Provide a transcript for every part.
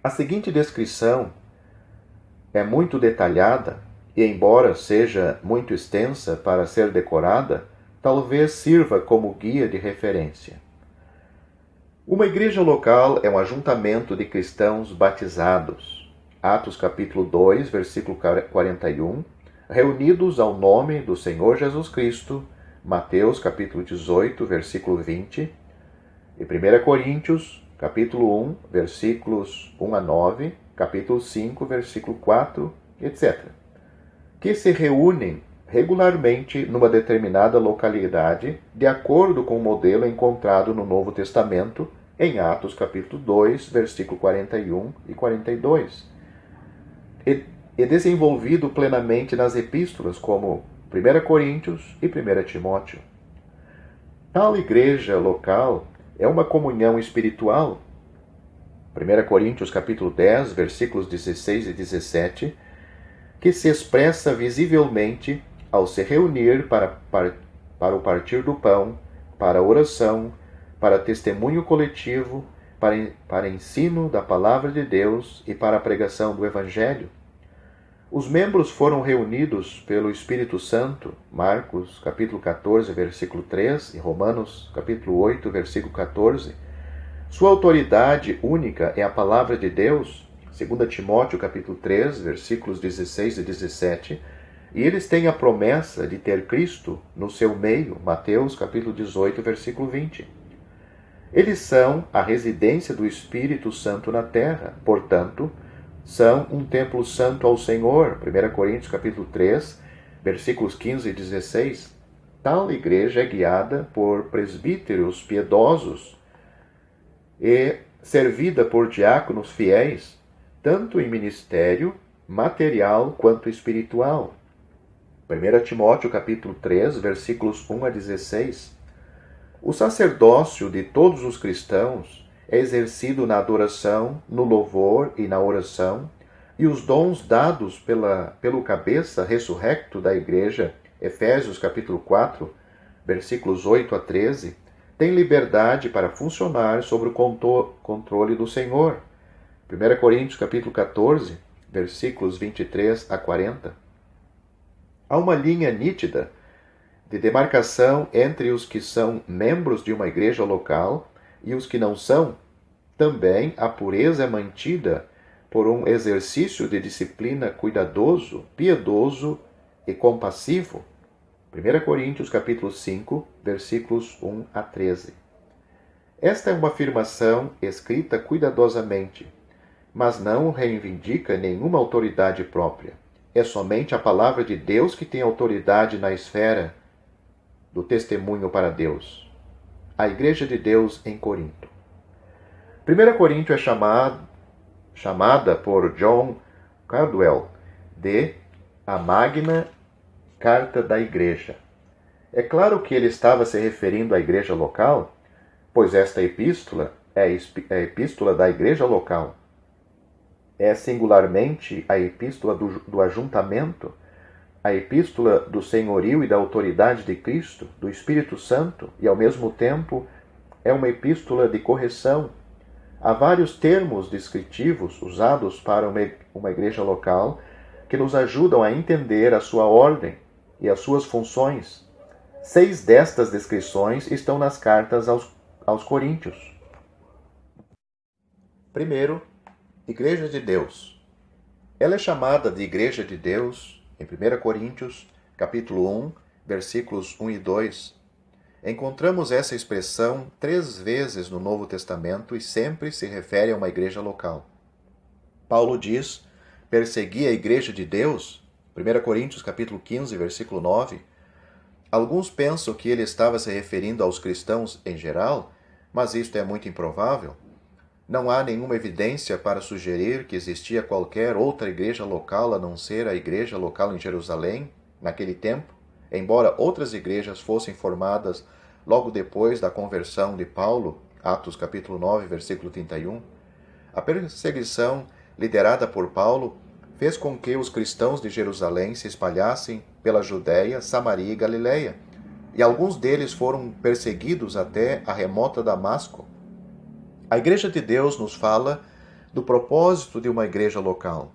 A seguinte descrição é muito detalhada e, embora seja muito extensa para ser decorada, talvez sirva como guia de referência. Uma igreja local é um ajuntamento de cristãos batizados. Atos capítulo 2, versículo 41, reunidos ao nome do Senhor Jesus Cristo. Mateus capítulo 18, versículo 20. E 1 Coríntios capítulo 1, versículos 1 a 9, capítulo 5, versículo 4, etc. Que se reúnem regularmente numa determinada localidade, de acordo com o modelo encontrado no Novo Testamento, em Atos capítulo 2, versículo 41 e 42, e desenvolvido plenamente nas epístolas, como 1 Coríntios e 1 Timóteo. Tal igreja local é uma comunhão espiritual. 1 Coríntios capítulo 10, versículos 16 e 17, que se expressa visivelmente ao se reunir para o partir do pão, para a oração, para testemunho coletivo, para ensino da palavra de Deus e para a pregação do Evangelho. Os membros foram reunidos pelo Espírito Santo, Marcos capítulo 14, versículo 3 e Romanos capítulo 8, versículo 14. Sua autoridade única é a palavra de Deus, 2 Timóteo capítulo 3, versículos 16 e 17, e eles têm a promessa de ter Cristo no seu meio, Mateus capítulo 18, versículo 20. Eles são a residência do Espírito Santo na terra, portanto, são um templo santo ao Senhor, 1 Coríntios capítulo 3, versículos 15 e 16. Tal igreja é guiada por presbíteros piedosos e servida por diáconos fiéis, tanto em ministério material quanto espiritual. 1 Timóteo capítulo 3, versículos 1 a 16. O sacerdócio de todos os cristãos é exercido na adoração, no louvor e na oração, e os dons dados pelo cabeça ressurrecto da igreja, Efésios capítulo 4, versículos 8 a 13, têm liberdade para funcionar sob o controle do Senhor. 1 Coríntios capítulo 14, versículos 23 a 40. Há uma linha nítida de demarcação entre os que são membros de uma igreja local e os que não são. Também a pureza é mantida por um exercício de disciplina cuidadoso, piedoso e compassivo. 1 Coríntios capítulo 5, versículos 1 a 13. Esta é uma afirmação escrita cuidadosamente, mas não reivindica nenhuma autoridade própria. É somente a palavra de Deus que tem autoridade na esfera do testemunho para Deus. A Igreja de Deus em Corinto. 1 Coríntios é chamada por John Caldwell de a Magna Carta da Igreja. É claro que ele estava se referindo à igreja local, pois esta epístola é a epístola da igreja local. É singularmente a epístola do ajuntamento, a epístola do senhorio e da autoridade de Cristo, do Espírito Santo, e ao mesmo tempo é uma epístola de correção. Há vários termos descritivos usados para uma igreja local que nos ajudam a entender a sua ordem e as suas funções. 6 destas descrições estão nas cartas aos Coríntios. Primeiro, Igreja de Deus. Ela é chamada de Igreja de Deus em 1 Coríntios, capítulo 1, versículos 1 e 2. Encontramos essa expressão 3 vezes no Novo Testamento e sempre se refere a uma igreja local. Paulo diz: persegui a igreja de Deus, 1 Coríntios capítulo 15, versículo 9. Alguns pensam que ele estava se referindo aos cristãos em geral, mas isto é muito improvável. Não há nenhuma evidência para sugerir que existia qualquer outra igreja local a não ser a igreja local em Jerusalém, naquele tempo, embora outras igrejas fossem formadas logo depois da conversão de Paulo, Atos capítulo 9, versículo 31. A perseguição liderada por Paulo fez com que os cristãos de Jerusalém se espalhassem pela Judéia, Samaria e Galileia, e alguns deles foram perseguidos até a remota Damasco. A Igreja de Deus nos fala do propósito de uma igreja local.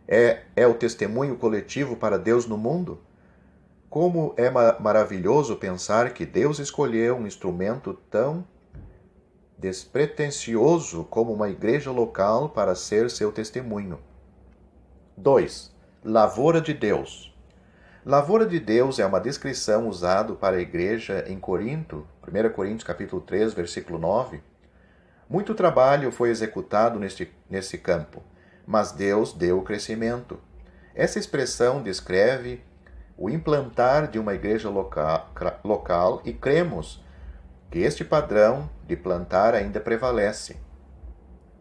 É o testemunho coletivo para Deus no mundo? Como é maravilhoso pensar que Deus escolheu um instrumento tão despretensioso como uma igreja local para ser seu testemunho. 2. Lavoura de Deus. Lavoura de Deus é uma descrição usada para a igreja em Corinto, 1 Coríntios capítulo 3, versículo 9. Muito trabalho foi executado nesse campo, mas Deus deu o crescimento. Essa expressão descreve o implantar de uma igreja local e cremos que este padrão de plantar ainda prevalece.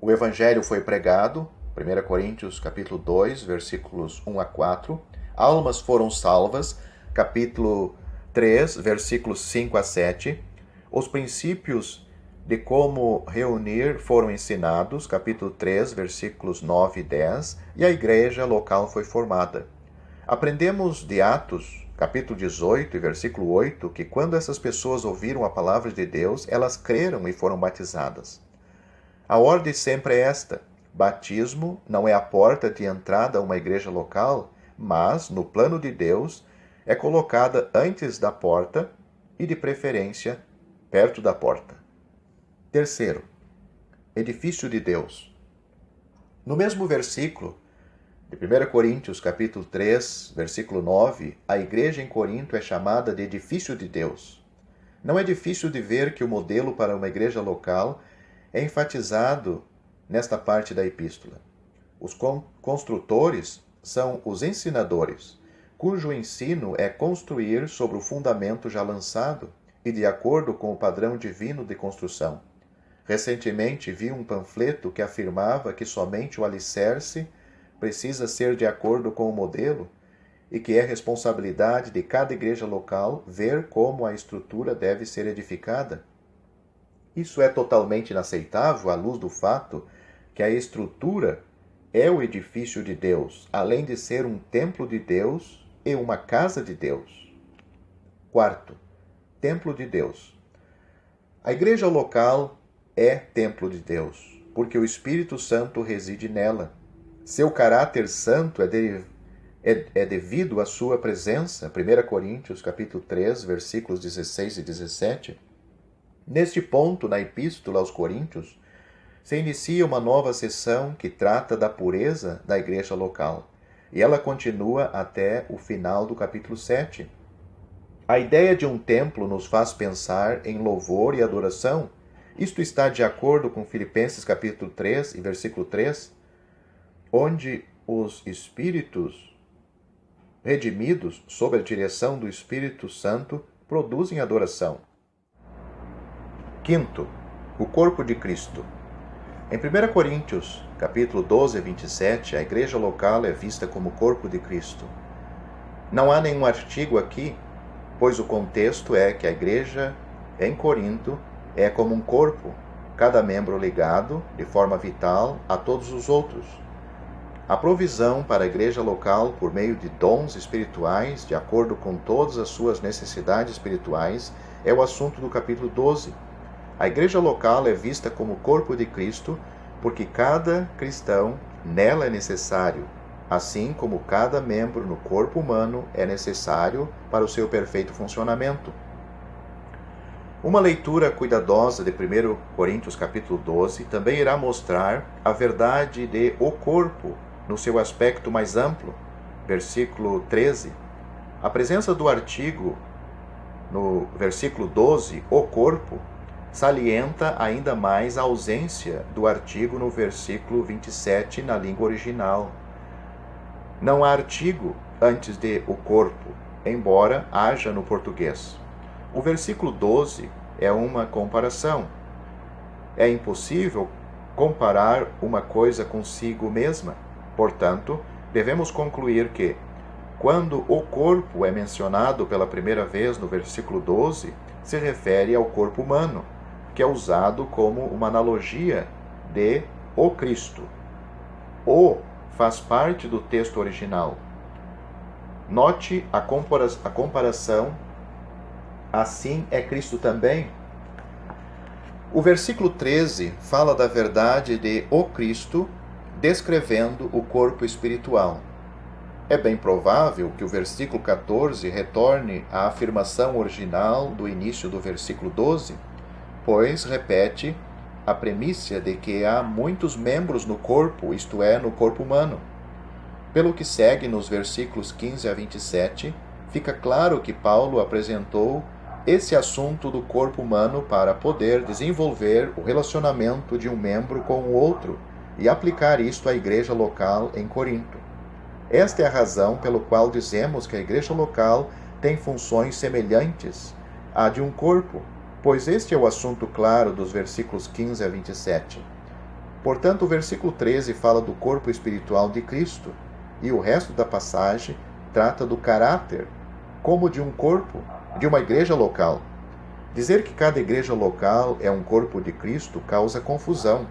O evangelho foi pregado, 1 Coríntios capítulo 2, versículos 1 a 4. Almas foram salvas, capítulo 3, versículos 5 a 7. Os princípios de como reunir foram ensinados, capítulo 3, versículos 9 e 10, e a igreja local foi formada. Aprendemos de Atos, capítulo 18 e versículo 8, que quando essas pessoas ouviram a palavra de Deus, elas creram e foram batizadas. A ordem sempre é esta: batismo não é a porta de entrada a uma igreja local, mas, no plano de Deus, é colocada antes da porta e, de preferência, perto da porta. Terceiro, edifício de Deus. No mesmo versículo de 1 Coríntios, capítulo 3, versículo 9, a igreja em Corinto é chamada de edifício de Deus. Não é difícil de ver que o modelo para uma igreja local é enfatizado nesta parte da epístola. Os construtores são os ensinadores, cujo ensino é construir sobre o fundamento já lançado e de acordo com o padrão divino de construção. Recentemente vi um panfleto que afirmava que somente o alicerce precisa ser de acordo com o modelo e que é responsabilidade de cada igreja local ver como a estrutura deve ser edificada. Isso é totalmente inaceitável à luz do fato que a estrutura é o edifício de Deus, além de ser um templo de Deus e uma casa de Deus. Quarto, templo de Deus. A igreja local é templo de Deus, porque o Espírito Santo reside nela. Seu caráter santo é devido à sua presença, 1 Coríntios capítulo 3, versículos 16 e 17. Neste ponto, na Epístola aos Coríntios, se inicia uma nova seção que trata da pureza da igreja local, e ela continua até o final do capítulo 7. A ideia de um templo nos faz pensar em louvor e adoração. Isto está de acordo com Filipenses capítulo 3 e versículo 3, onde os espíritos redimidos, sob a direção do Espírito Santo, produzem adoração. Quinto, o corpo de Cristo. Em 1 Coríntios, capítulo 12 e 27, a igreja local é vista como o corpo de Cristo. Não há nenhum artigo aqui, pois o contexto é que a igreja em Corinto é como um corpo, cada membro ligado, de forma vital, a todos os outros. A provisão para a igreja local por meio de dons espirituais, de acordo com todas as suas necessidades espirituais, é o assunto do capítulo 12. A igreja local é vista como o corpo de Cristo, porque cada cristão nela é necessário, assim como cada membro no corpo humano é necessário para o seu perfeito funcionamento. Uma leitura cuidadosa de 1 Coríntios capítulo 12 também irá mostrar a verdade de o corpo no seu aspecto mais amplo. Versículo 13. A presença do artigo no versículo 12, o corpo, salienta ainda mais a ausência do artigo no versículo 27 na língua original. Não há artigo antes de o corpo, embora haja no português. O versículo 12 é uma comparação. É impossível comparar uma coisa consigo mesma. Portanto, devemos concluir que, quando o corpo é mencionado pela primeira vez no versículo 12, se refere ao corpo humano, que é usado como uma analogia de o Cristo. O faz parte do texto original. Note a comparação. Assim é Cristo também. O versículo 13 fala da verdade de o Cristo descrevendo o corpo espiritual. É bem provável que o versículo 14 retorne à afirmação original do início do versículo 12, pois repete a premissa de que há muitos membros no corpo, isto é, no corpo humano. Pelo que segue nos versículos 15 a 27, fica claro que Paulo apresentou esse assunto do corpo humano para poder desenvolver o relacionamento de um membro com o outro e aplicar isto à igreja local em Corinto. Esta é a razão pelo qual dizemos que a igreja local tem funções semelhantes à de um corpo, pois este é o assunto claro dos versículos 15 a 27. Portanto, o versículo 13 fala do corpo espiritual de Cristo, e o resto da passagem trata do caráter como de um corpo, de uma igreja local. Dizer que cada igreja local é um corpo de Cristo causa confusão.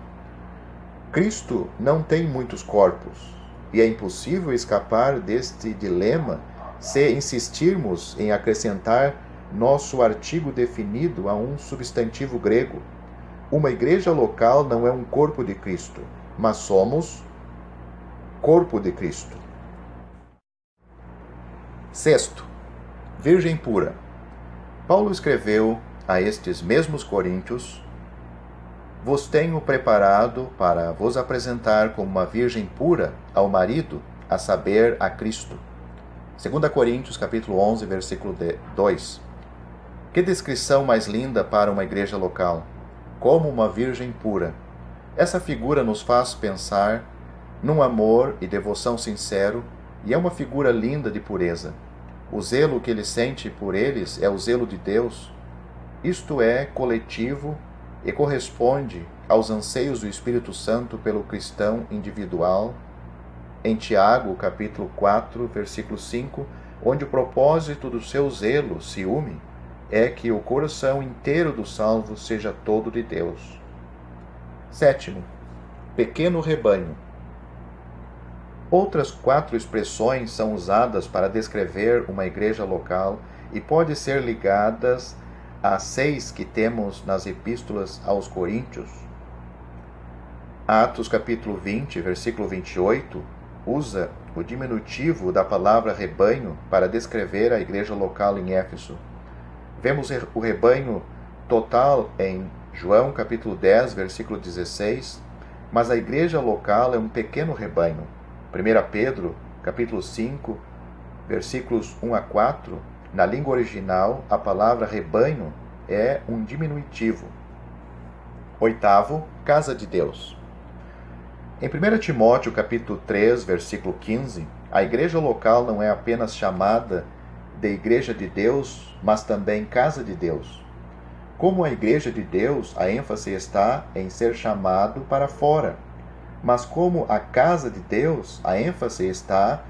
Cristo não tem muitos corpos, e é impossível escapar deste dilema se insistirmos em acrescentar nosso artigo definido a um substantivo grego. Uma igreja local não é um corpo de Cristo, mas somos corpo de Cristo. Sexto, Virgem pura. Paulo escreveu a estes mesmos coríntios: vos tenho preparado para vos apresentar como uma virgem pura ao marido, a saber, a Cristo. 2 Coríntios capítulo 11, versículo 2. Que descrição mais linda para uma igreja local! Como uma virgem pura. Essa figura nos faz pensar num amor e devoção sincero, e é uma figura linda de pureza. O zelo que ele sente por eles é o zelo de Deus. Isto é coletivo e corresponde aos anseios do Espírito Santo pelo cristão individual, em Tiago, capítulo 4, versículo 5, onde o propósito do seu zelo, ciúme, é que o coração inteiro do salvo seja todo de Deus. Sétimo, pequeno rebanho. Outras 4 expressões são usadas para descrever uma igreja local e podem ser ligadas às 6 que temos nas epístolas aos Coríntios. Atos capítulo 20, versículo 28, usa o diminutivo da palavra rebanho para descrever a igreja local em Éfeso. Vemos o rebanho total em João capítulo 10, versículo 16, mas a igreja local é um pequeno rebanho. 1 Pedro capítulo 5, versículos 1 a 4, na língua original, a palavra rebanho é um diminutivo. Oitavo, casa de Deus. Em 1 Timóteo capítulo 3, versículo 15, a igreja local não é apenas chamada de igreja de Deus, mas também casa de Deus. Como a igreja de Deus, a ênfase está em ser chamado para fora, mas como a casa de Deus, a ênfase está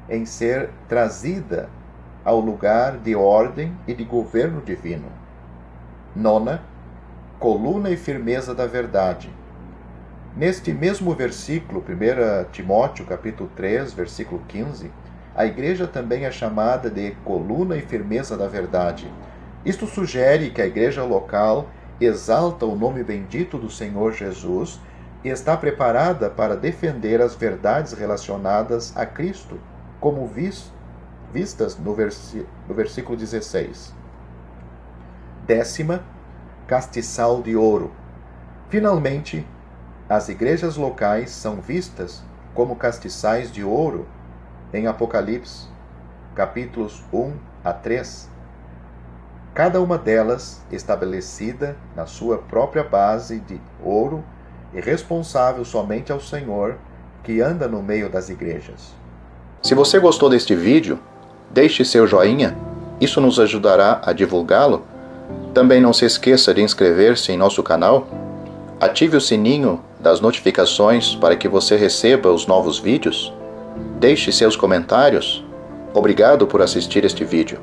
em ser trazida ao lugar de ordem e de governo divino. Nona, coluna e firmeza da verdade. Neste mesmo versículo, 1 Timóteo capítulo 3, versículo 15, a igreja também é chamada de coluna e firmeza da verdade. Isto sugere que a igreja local exalta o nome bendito do Senhor Jesus e está preparada para defender as verdades relacionadas a Cristo, como vistas no versículo 16. Décima, castiçal de ouro. Finalmente, as igrejas locais são vistas como castiçais de ouro em Apocalipse, capítulos 1 a 3. Cada uma delas estabelecida na sua própria base de ouro e responsável somente ao Senhor, que anda no meio das igrejas. Se você gostou deste vídeo, deixe seu joinha, isso nos ajudará a divulgá-lo. Também não se esqueça de inscrever-se em nosso canal, ative o sininho das notificações para que você receba os novos vídeos, deixe seus comentários. Obrigado por assistir este vídeo.